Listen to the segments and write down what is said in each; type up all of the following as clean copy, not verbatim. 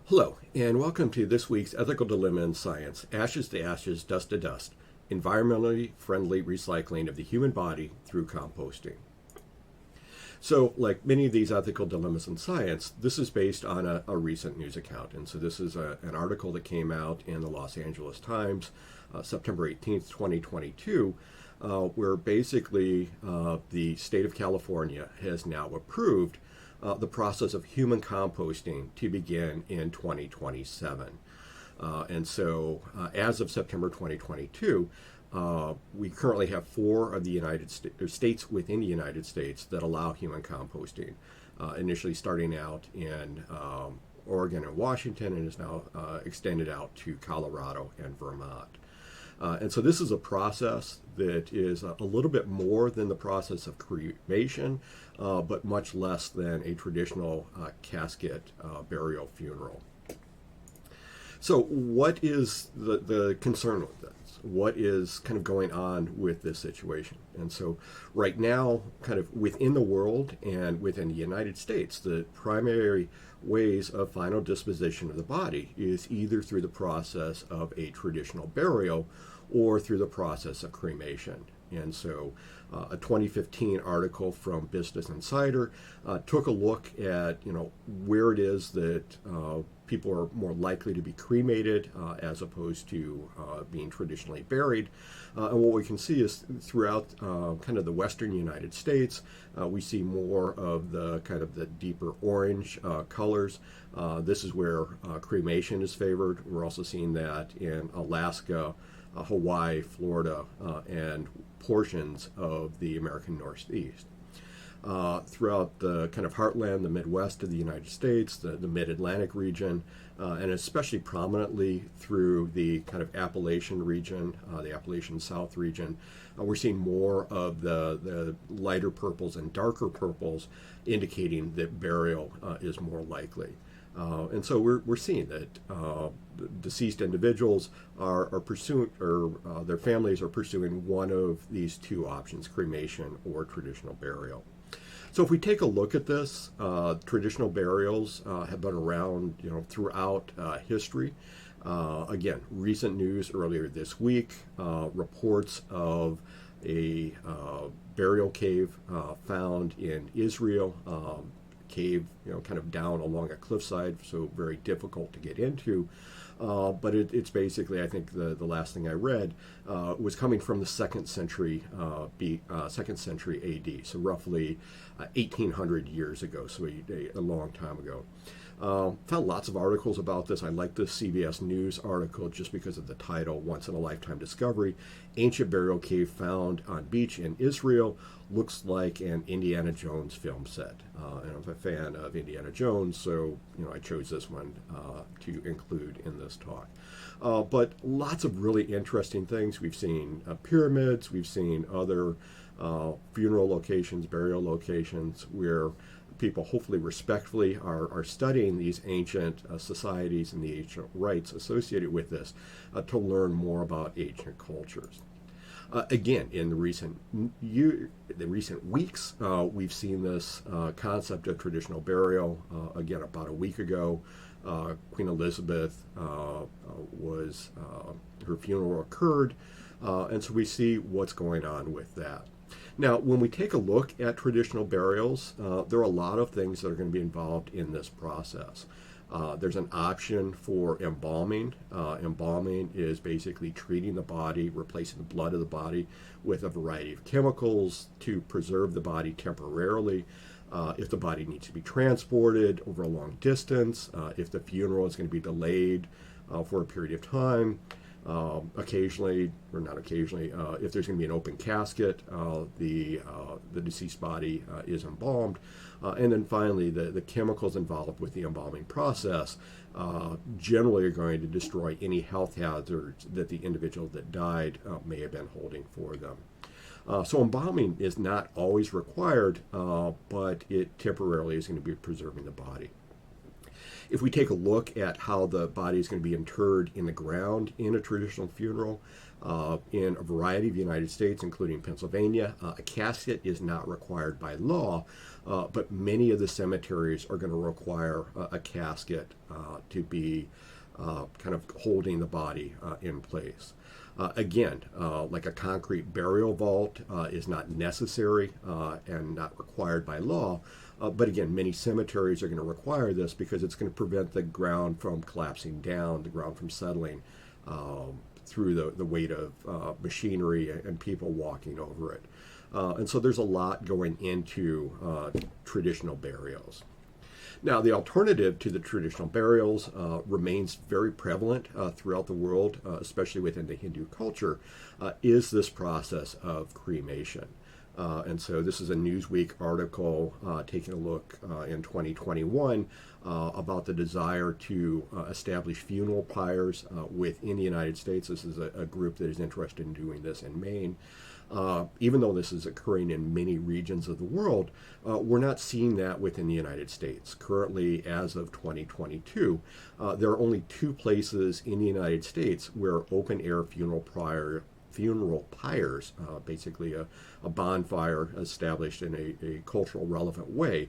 Hello, and welcome to this week's Ethical Dilemma in Science, Ashes to Ashes, Dust to Dust, environmentally friendly recycling of the human body through composting. So, like many of these ethical dilemmas in science, this is based on a recent news account. And so this is an article that came out in the Los Angeles Times, September 18th, 2022, where basically the state of California has now approved the process of human composting to begin in 2027. And so, as of September 2022, we currently have four of the states within the United States that allow human composting. Initially starting out in Oregon and Washington, and is now extended out to Colorado and Vermont. And so this is a process that is a little bit more than the process of cremation, but much less than a traditional casket burial funeral. So what is the concern with this? What is kind of going on with this situation? And so right now, kind of within the world and within the United States, the primary ways of final disposition of the body is either through the process of a traditional burial or through the process of cremation. And so a 2015 article from Business Insider took a look at, where it is that people are more likely to be cremated as opposed to being traditionally buried. And what we can see is throughout kind of the western United States, we see more of the kind of the deeper orange colors. This is where cremation is favored. We're also seeing that in Alaska, Hawaii, Florida, and portions of the American Northeast. Throughout the kind of heartland, the Midwest of the United States, the Mid-Atlantic region, and especially prominently through the kind of Appalachian region, the Appalachian South region, we're seeing more of the lighter purples and darker purples, indicating that burial is more likely. And so we're seeing that deceased individuals are pursuing, or their families are pursuing one of these two options, cremation or traditional burial. So if we take a look at this, traditional burials have been around, throughout history. Again, recent news earlier this week, reports of a burial cave found in Israel. Cave, kind of down along a cliffside, so very difficult to get into. But it's basically, I think the last thing I read was coming from the second century AD, so roughly 1800 years ago, so a long time ago. Found lots of articles about this. I like this CBS News article just because of the title, Once in a Lifetime Discovery. Ancient burial cave found on beach in Israel, looks like an Indiana Jones film set. And I'm a fan of Indiana Jones, so I chose this one to include in this talk. But lots of really interesting things. We've seen pyramids, we've seen other funeral locations, burial locations, where people hopefully respectfully are studying these ancient societies and the ancient rites associated with this to learn more about ancient cultures. Again, in the recent weeks, we've seen this concept of traditional burial. Again, about a week ago, Queen Elizabeth was her funeral occurred, and so we see what's going on with that. Now, when we take a look at traditional burials, there are a lot of things that are going to be involved in this process. There's an option for embalming. Embalming is basically treating the body, replacing the blood of the body with a variety of chemicals to preserve the body temporarily. If the body needs to be transported over a long distance, if the funeral is going to be delayed for a period of time, occasionally, or not occasionally, if there's going to be an open casket, the deceased body is embalmed. And then finally, the chemicals involved with the embalming process generally are going to destroy any health hazards that the individual that died may have been holding for them. So embalming is not always required, but it temporarily is going to be preserving the body. If we take a look at how the body is going to be interred in the ground in a traditional funeral, in a variety of United States, including Pennsylvania, a casket is not required by law, but many of the cemeteries are going to require a casket to be kind of holding the body in place. Again, like a concrete burial vault is not necessary and not required by law. But again, many cemeteries are going to require this because it's going to prevent the ground from collapsing down, the ground from settling through the weight of machinery and people walking over it. And so there's a lot going into traditional burials. Now, the alternative to the traditional burials remains very prevalent throughout the world, especially within the Hindu culture, is this process of cremation. And so this is a Newsweek article taking a look in 2021 about the desire to establish funeral pyres within the United States. This is a group that is interested in doing this in Maine. Even though this is occurring in many regions of the world, we're not seeing that within the United States. Currently, as of 2022, there are only 2 places in the United States where open-air funeral pyres, basically a bonfire established in a cultural relevant way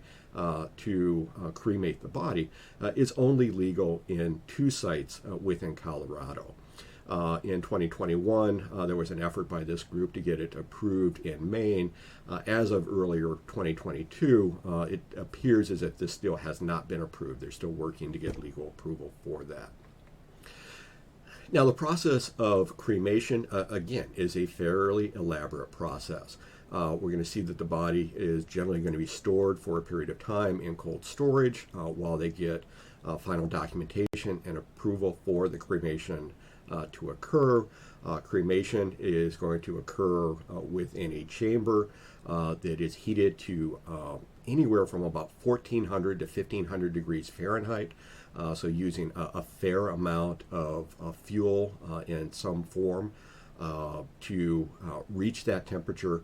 to cremate the body, is only legal in 2 sites within Colorado. In 2021, there was an effort by this group to get it approved in Maine. As of earlier 2022, it appears as if this still has not been approved. They're still working to get legal approval for that. Now, the process of cremation, again, is a fairly elaborate process. We're going to see that the body is generally going to be stored for a period of time in cold storage while they get final documentation and approval for the cremation to occur. Cremation is going to occur within a chamber that is heated to anywhere from about 1,400 to 1,500 degrees Fahrenheit. So using a fair amount of fuel in some form to reach that temperature,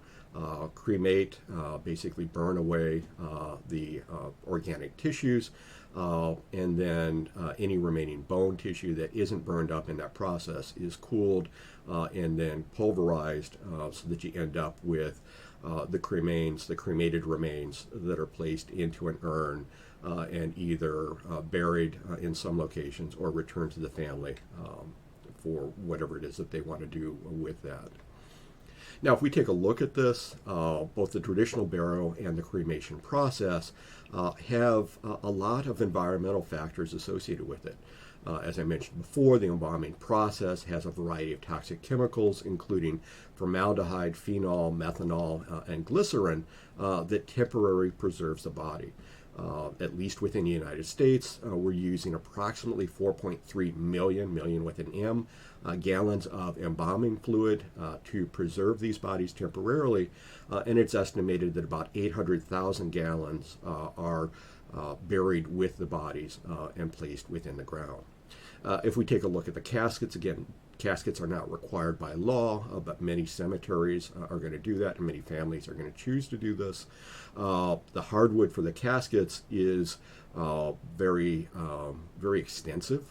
cremate, basically burn away the organic tissues, and then any remaining bone tissue that isn't burned up in that process is cooled and then pulverized so that you end up with the cremated remains that are placed into an urn and either buried in some locations or returned to the family for whatever it is that they want to do with that. Now, if we take a look at this, both the traditional burial and the cremation process have a lot of environmental factors associated with it. As I mentioned before, the embalming process has a variety of toxic chemicals, including formaldehyde, phenol, methanol, and glycerin that temporarily preserves the body. At least within the United States, we're using approximately 4.3 million with an M, gallons of embalming fluid to preserve these bodies temporarily, and it's estimated that about 800,000 gallons are buried with the bodies and placed within the ground. If we take a look at the caskets, again, caskets are not required by law, but many cemeteries are going to do that, and many families are going to choose to do this. The hardwood for the caskets is very extensive.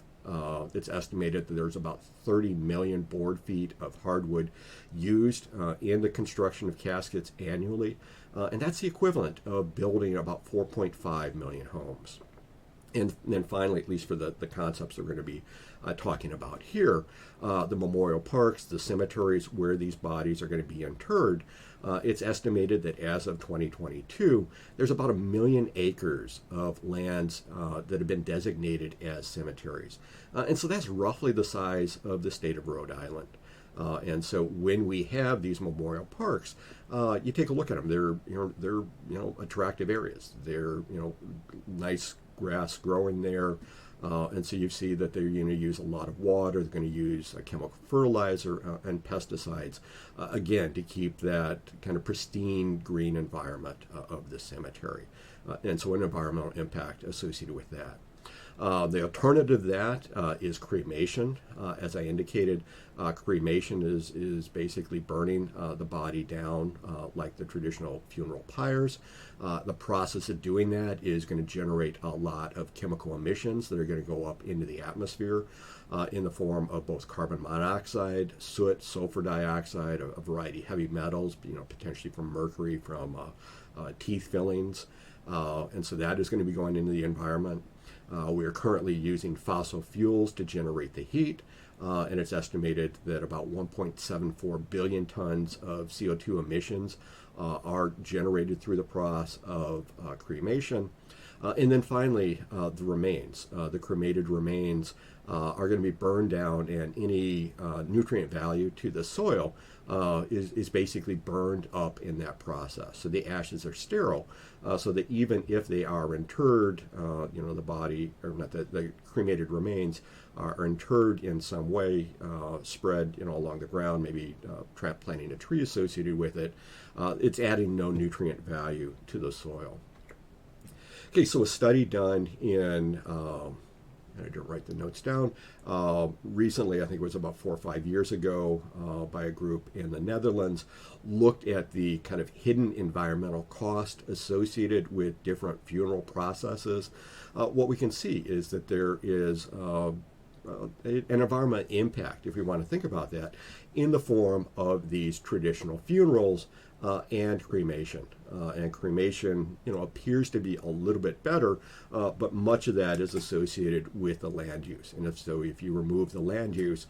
It's estimated that there's about 30 million board feet of hardwood used in the construction of caskets annually, and that's the equivalent of building about 4.5 million homes. And then finally, at least for the concepts that we're going to be talking about here, the memorial parks, the cemeteries where these bodies are going to be interred, it's estimated that as of 2022, there's about 1 million acres of lands that have been designated as cemeteries. And so that's roughly the size of the state of Rhode Island. And so when we have these memorial parks, you take a look at them. They're attractive areas. They're nice grass growing there, and so you see that they're going to use a lot of water. They're going to use chemical fertilizer and pesticides, again, to keep that kind of pristine green environment of the cemetery. And so an environmental impact associated with that. The alternative to that is cremation. As I indicated, cremation is basically burning the body down like the traditional funeral pyres. The process of doing that is going to generate a lot of chemical emissions that are going to go up into the atmosphere in the form of both carbon monoxide, soot, sulfur dioxide, a variety of heavy metals, potentially from mercury, from teeth fillings. And so that is going to be going into the environment. We are currently using fossil fuels to generate the heat, and it's estimated that about 1.74 billion tons of CO2 emissions are generated through the process of cremation. And then finally, the remains, the cremated remains, are going to be burned down, and any nutrient value to the soil is basically burned up in that process. So the ashes are sterile, so that even if they are interred, the body, or not the cremated remains, are interred in some way, spread along the ground, maybe planting a tree associated with it, it's adding no nutrient value to the soil. Okay, so a study done in, I didn't write the notes down, recently, I think it was about 4 or 5 years ago, by a group in the Netherlands, looked at the kind of hidden environmental cost associated with different funeral processes. What we can see is that there is an environmental impact, if we want to think about that, in the form of these traditional funerals and cremation. And cremation, appears to be a little bit better, but much of that is associated with the land use. And if you remove the land use,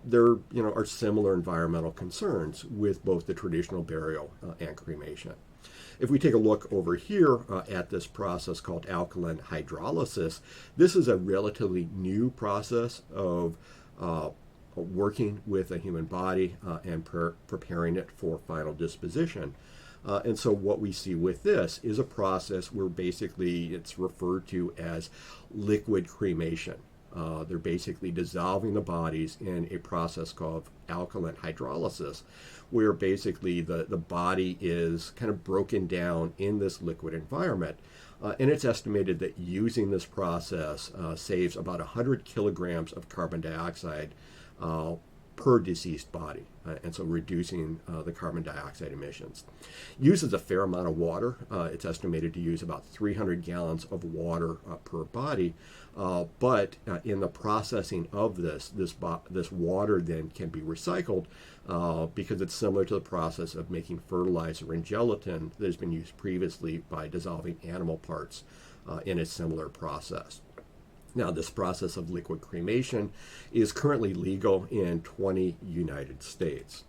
there are similar environmental concerns with both the traditional burial and cremation. If we take a look over here at this process called alkaline hydrolysis, this is a relatively new process of working with a human body and preparing it for final disposition. And so what we see with this is a process where basically it's referred to as liquid cremation. They're basically dissolving the bodies in a process called alkaline hydrolysis, where basically the body is kind of broken down in this liquid environment. And it's estimated that using this process saves about 100 kilograms of carbon dioxide per deceased body, and so reducing the carbon dioxide emissions. Uses a fair amount of water. It's estimated to use about 300 gallons of water per body, but in the processing of this water then can be recycled because it's similar to the process of making fertilizer and gelatin that has been used previously by dissolving animal parts in a similar process. Now, this process of liquid cremation is currently legal in 20 United States.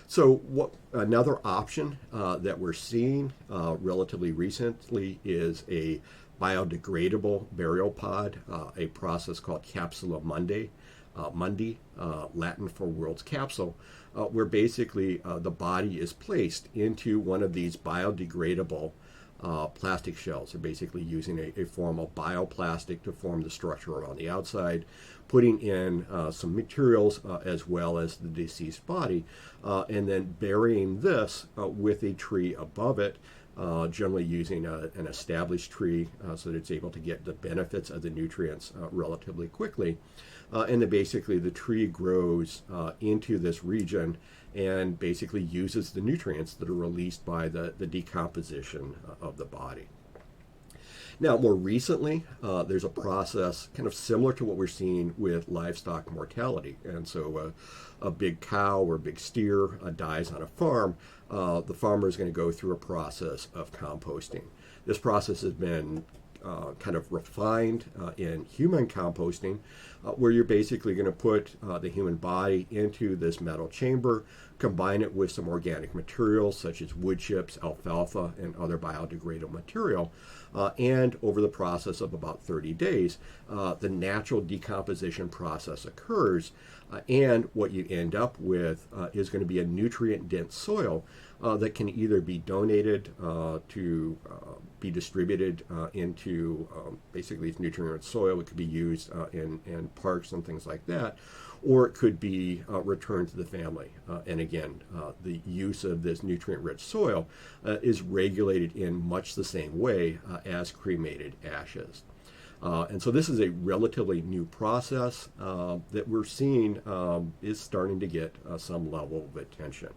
So another option that we're seeing relatively recently is a biodegradable burial pod, a process called capsula mundi, Latin for world's capsule, where basically the body is placed into one of these biodegradable plastic shells. They're basically using a form of bioplastic to form the structure around the outside, putting in some materials as well as the deceased body, and then burying this with a tree above it, generally using an established tree so that it's able to get the benefits of the nutrients relatively quickly. And then basically the tree grows into this region and basically uses the nutrients that are released by the decomposition of the body. Now, more recently, there's a process kind of similar to what we're seeing with livestock mortality. And so a big cow or a big steer dies on a farm. The farmer is going to go through a process of composting. This process has been kind of refined in human composting, where you're basically going to put the human body into this metal chamber, combine it with some organic materials such as wood chips, alfalfa, and other biodegradable material, and over the process of about 30 days, the natural decomposition process occurs, and what you end up with is going to be a nutrient-dense soil that can either be donated to be distributed into basically it's nutrient soil. It could be used in parks and things like that, or it could be returned to the family. And again, the use of this nutrient-rich soil is regulated in much the same way as cremated ashes. And so this is a relatively new process that we're seeing is starting to get some level of attention.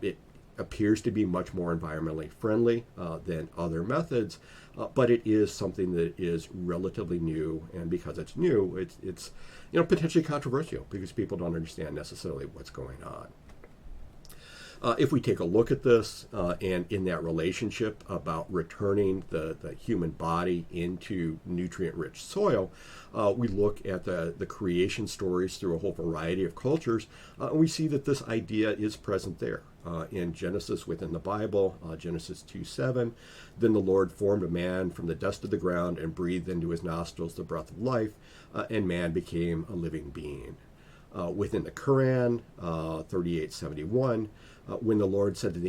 It appears to be much more environmentally friendly than other methods, but it is something that is relatively new, and because it's new, it's potentially controversial because people don't understand necessarily what's going on. If we take a look at this and in that relationship about returning the human body into nutrient-rich soil, we look at the creation stories through a whole variety of cultures, and we see that this idea is present there. In Genesis within the Bible, Genesis 2:7, then the Lord formed a man from the dust of the ground and breathed into his nostrils the breath of life, and man became a living being. Within the Quran, 38:71, when the Lord said to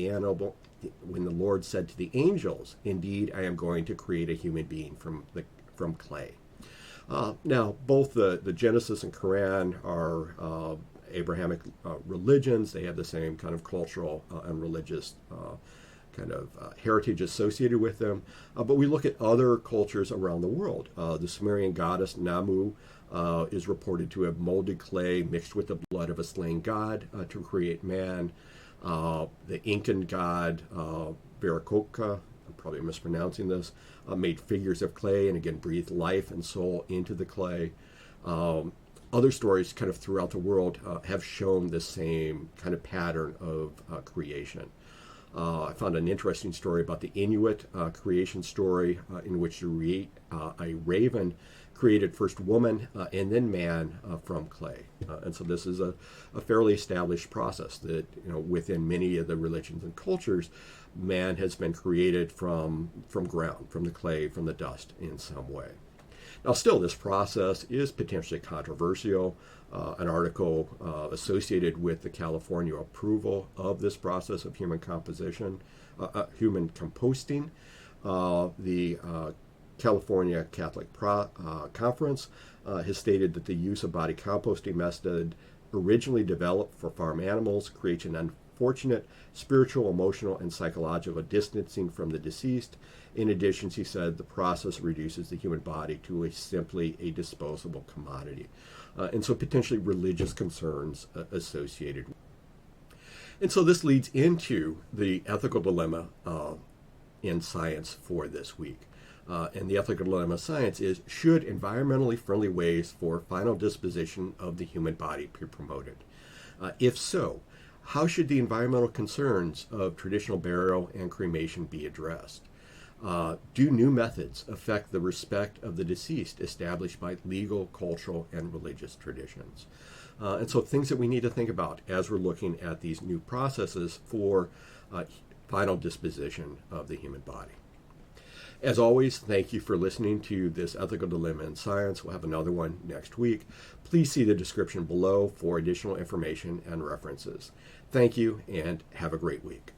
the angels, "Indeed, I am going to create a human being from clay." Now, both the Genesis and Quran are Abrahamic religions. They have the same kind of cultural and religious heritage associated with them. But we look at other cultures around the world. The Sumerian goddess Namu is reported to have molded clay mixed with the blood of a slain god to create man. The Incan god Viracocha, I'm probably mispronouncing this, made figures of clay and again breathed life and soul into the clay. Other stories kind of throughout the world have shown the same kind of pattern of creation. I found an interesting story about the Inuit creation story in which a raven created first woman and then man from clay. And so this is a fairly established process that, within many of the religions and cultures, man has been created from ground, from the clay, from the dust in some way. Now, still, this process is potentially controversial. An article associated with the California approval of this process of human composting, the California Catholic Conference has stated that the use of body composting method originally developed for farm animals creates an unfortunate spiritual, emotional, and psychological distancing from the deceased. In addition, she said the process reduces the human body to simply a disposable commodity. And so potentially religious concerns associated. And so this leads into the ethical dilemma in science for this week. And the ethical dilemma of science is, should environmentally friendly ways for final disposition of the human body be promoted? If so, how should the environmental concerns of traditional burial and cremation be addressed? Do new methods affect the respect of the deceased established by legal, cultural, and religious traditions? And so things that we need to think about as we're looking at these new processes for final disposition of the human body. As always, thank you for listening to this Ethical Dilemma in Science. We'll have another one next week. Please see the description below for additional information and references. Thank you, and have a great week.